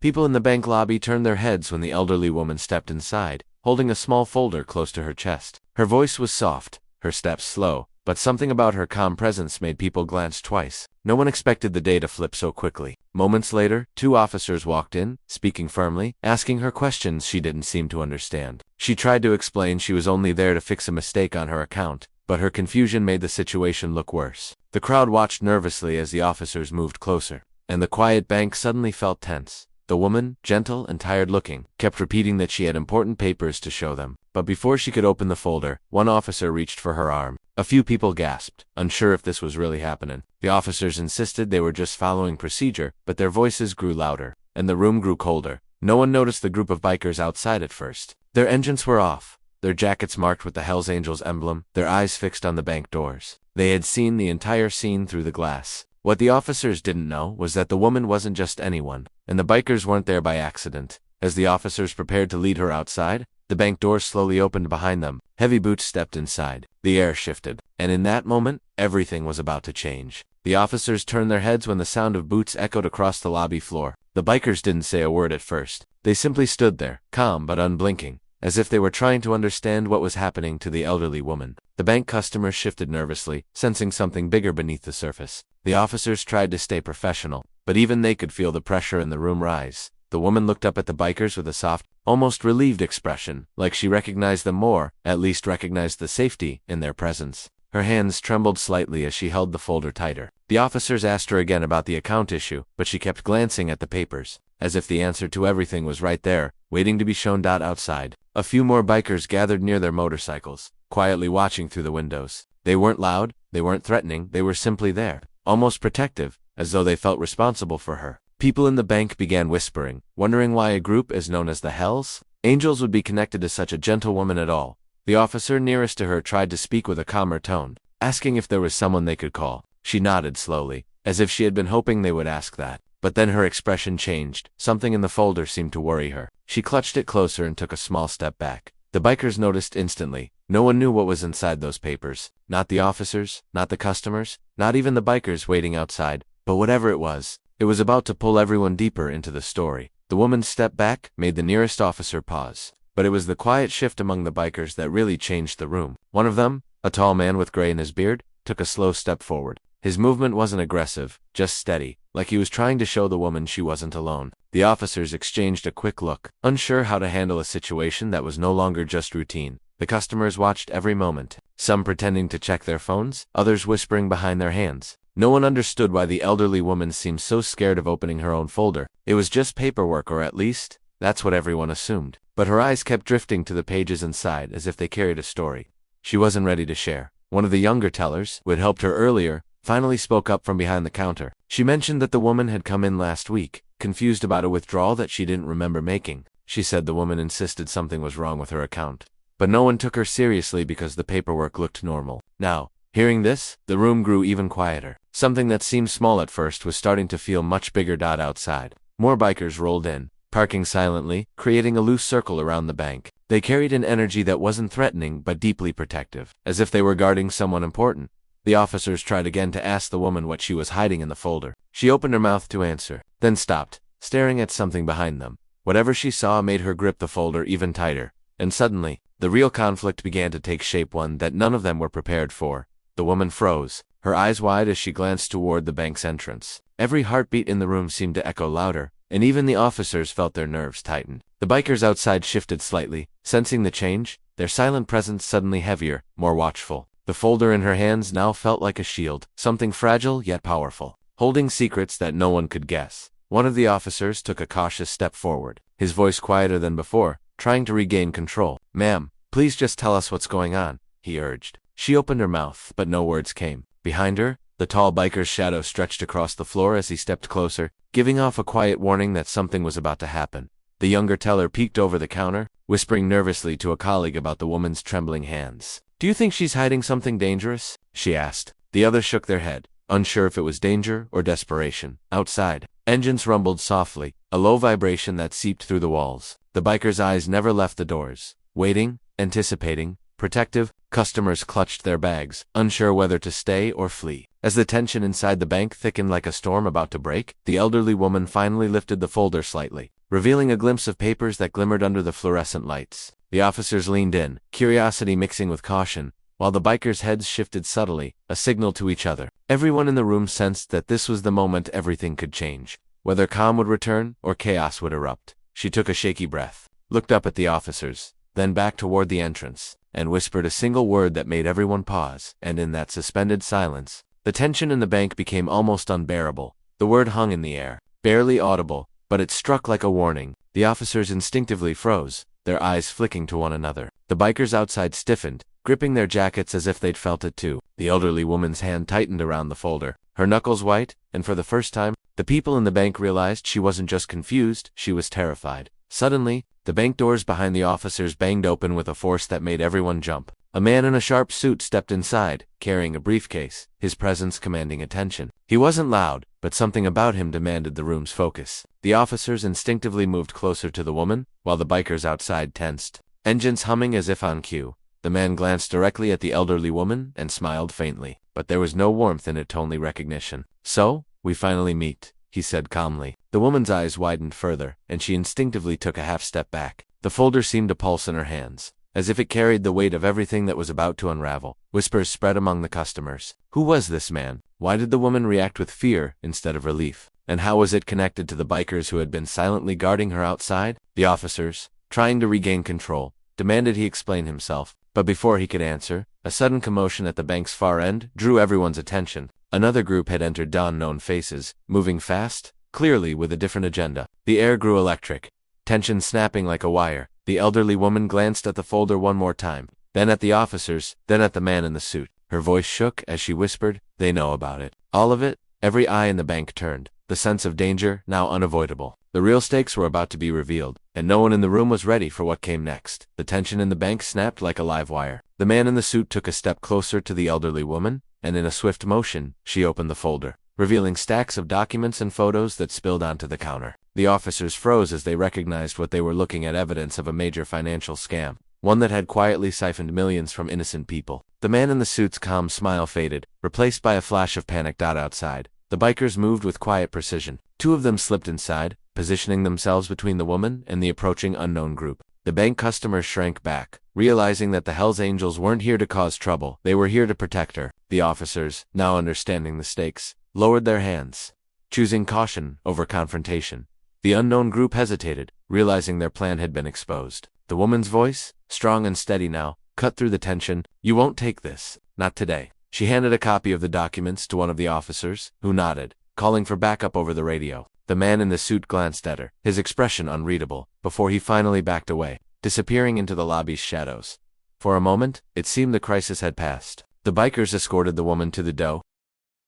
People in the bank lobby turned their heads when the elderly woman stepped inside, holding a small folder close to her chest. Her voice was soft, her steps slow, but something about her calm presence made people glance twice. No one expected the day to flip so quickly. Moments later, 2 officers walked in, speaking firmly, asking her questions she didn't seem to understand. She tried to explain she was only there to fix a mistake on her account, but her confusion made the situation look worse. The crowd watched nervously as the officers moved closer, and the quiet bank suddenly felt tense. The woman, gentle and tired-looking, kept repeating that she had important papers to show them. But before she could open the folder, one officer reached for her arm. A few people gasped, unsure if this was really happening. The officers insisted they were just following procedure, but their voices grew louder, and the room grew colder. No one noticed the group of bikers outside at first. Their engines were off, their jackets marked with the Hells Angels emblem, their eyes fixed on the bank doors. They had seen the entire scene through the glass. What the officers didn't know was that the woman wasn't just anyone, and the bikers weren't there by accident. As the officers prepared to lead her outside, the bank doors slowly opened behind them. Heavy boots stepped inside. The air shifted, and in that moment, everything was about to change. The officers turned their heads when the sound of boots echoed across the lobby floor. The bikers didn't say a word at first. They simply stood there, calm but unblinking, as if they were trying to understand what was happening to the elderly woman. The bank customers shifted nervously, sensing something bigger beneath the surface. The officers tried to stay professional, but even they could feel the pressure in the room rise. The woman looked up at the bikers with a soft, almost relieved expression, like she recognized them more, at least recognized the safety in their presence. Her hands trembled slightly as she held the folder tighter. The officers asked her again about the account issue, but she kept glancing at the papers, as if the answer to everything was right there, waiting to be shown. Outside, a few more bikers gathered near their motorcycles, quietly watching through the windows. They weren't loud, they weren't threatening, they were simply there, almost protective, as though they felt responsible for her. People in the bank began whispering, wondering why a group as known as the Hells Angels would be connected to such a gentle woman at all. The officer nearest to her tried to speak with a calmer tone, asking if there was someone they could call. She nodded slowly, as if she had been hoping they would ask that. But then her expression changed. Something in the folder seemed to worry her. She clutched it closer and took a small step back. The bikers noticed instantly. No one knew what was inside those papers. Not the officers, not the customers, not even the bikers waiting outside. But whatever it was about to pull everyone deeper into the story. The woman's step back made the nearest officer pause. But it was the quiet shift among the bikers that really changed the room. One of them, a tall man with gray in his beard, took a slow step forward. His movement wasn't aggressive, just steady, like he was trying to show the woman she wasn't alone. The officers exchanged a quick look, unsure how to handle a situation that was no longer just routine. The customers watched every moment, some pretending to check their phones, others whispering behind their hands. No one understood why the elderly woman seemed so scared of opening her own folder. It was just paperwork, or at least, that's what everyone assumed. But her eyes kept drifting to the pages inside as if they carried a story she wasn't ready to share. One of the younger tellers, who had helped her earlier, finally spoke up from behind the counter. She mentioned that the woman had come in last week, confused about a withdrawal that she didn't remember making. She said the woman insisted something was wrong with her account. But no one took her seriously because the paperwork looked normal. Now, hearing this, the room grew even quieter. Something that seemed small at first was starting to feel much bigger. Outside, more bikers rolled in, parking silently, creating a loose circle around the bank. They carried an energy that wasn't threatening but deeply protective, as if they were guarding someone important. The officers tried again to ask the woman what she was hiding in the folder. She opened her mouth to answer, then stopped, staring at something behind them. Whatever she saw made her grip the folder even tighter. And suddenly, the real conflict began to take shape, one that none of them were prepared for. The woman froze, her eyes wide as she glanced toward the bank's entrance. Every heartbeat in the room seemed to echo louder, and even the officers felt their nerves tighten. The bikers outside shifted slightly, sensing the change, their silent presence suddenly heavier, more watchful. The folder in her hands now felt like a shield, something fragile yet powerful, holding secrets that no one could guess. One of the officers took a cautious step forward, his voice quieter than before, trying to regain control. "Ma'am, please just tell us what's going on," he urged. She opened her mouth, but no words came. Behind her, the tall biker's shadow stretched across the floor as he stepped closer, giving off a quiet warning that something was about to happen. The younger teller peeked over the counter, whispering nervously to a colleague about the woman's trembling hands. "Do you think she's hiding something dangerous?" she asked. The others shook their head, unsure if it was danger or desperation. Outside, engines rumbled softly, a low vibration that seeped through the walls. The biker's eyes never left the doors, waiting, anticipating, protective, Customers clutched their bags, unsure whether to stay or flee. As the tension inside the bank thickened like a storm about to break, the elderly woman finally lifted the folder slightly, revealing a glimpse of papers that glimmered under the fluorescent lights. The officers leaned in, curiosity mixing with caution, while the bikers' heads shifted subtly, a signal to each other. Everyone in the room sensed that this was the moment everything could change. Whether calm would return or chaos would erupt. She took a shaky breath, looked up at the officers, then back toward the entrance, and whispered a single word that made everyone pause. And in that suspended silence, the tension in the bank became almost unbearable. The word hung in the air, barely audible, but it struck like a warning. The officers instinctively froze, their eyes flicking to one another. The bikers outside stiffened, gripping their jackets as if they'd felt it too. The elderly woman's hand tightened around the folder, her knuckles white, and for the first time, the people in the bank realized she wasn't just confused, she was terrified. Suddenly, the bank doors behind the officers banged open with a force that made everyone jump. A man in a sharp suit stepped inside, carrying a briefcase, his presence commanding attention. He wasn't loud, but something about him demanded the room's focus. The officers instinctively moved closer to the woman, while the bikers outside tensed, engines humming as if on cue. The man glanced directly at the elderly woman and smiled faintly, but there was no warmth in it, only recognition. "So, we finally meet," he said calmly. The woman's eyes widened further, and she instinctively took a half step back. The folder seemed to pulse in her hands, as if it carried the weight of everything that was about to unravel. Whispers spread among the customers. Who was this man? Why did the woman react with fear instead of relief? And how was it connected to the bikers who had been silently guarding her outside? The officers, trying to regain control, demanded he explain himself. But before he could answer, a sudden commotion at the bank's far end drew everyone's attention. Another group had entered, unknown faces, moving fast, clearly with a different agenda. The air grew electric, tension snapping like a wire. The elderly woman glanced at the folder one more time, then at the officers, then at the man in the suit. Her voice shook as she whispered, "They know about it. All of it." Every eye in the bank turned, the sense of danger now unavoidable. The real stakes were about to be revealed, and no one in the room was ready for what came next. The tension in the bank snapped like a live wire. The man in the suit took a step closer to the elderly woman, and in a swift motion, she opened the folder, revealing stacks of documents and photos that spilled onto the counter. The officers froze as they recognized what they were looking at: evidence of a major financial scam, one that had quietly siphoned millions from innocent people. The man in the suit's calm smile faded, replaced by a flash of panic. Outside, the bikers moved with quiet precision. Two of them slipped inside, positioning themselves between the woman and the approaching unknown group. The bank customers shrank back, realizing that the Hells Angels weren't here to cause trouble, they were here to protect her. The officers, now understanding the stakes, lowered their hands, choosing caution over confrontation. The unknown group hesitated, realizing their plan had been exposed. The woman's voice, strong and steady now, cut through the tension. "You won't take this. Not today." She handed a copy of the documents to one of the officers, who nodded, calling for backup over the radio. The man in the suit glanced at her, his expression unreadable, before he finally backed away, disappearing into the lobby's shadows. For a moment, it seemed the crisis had passed. The bikers escorted the woman to the door,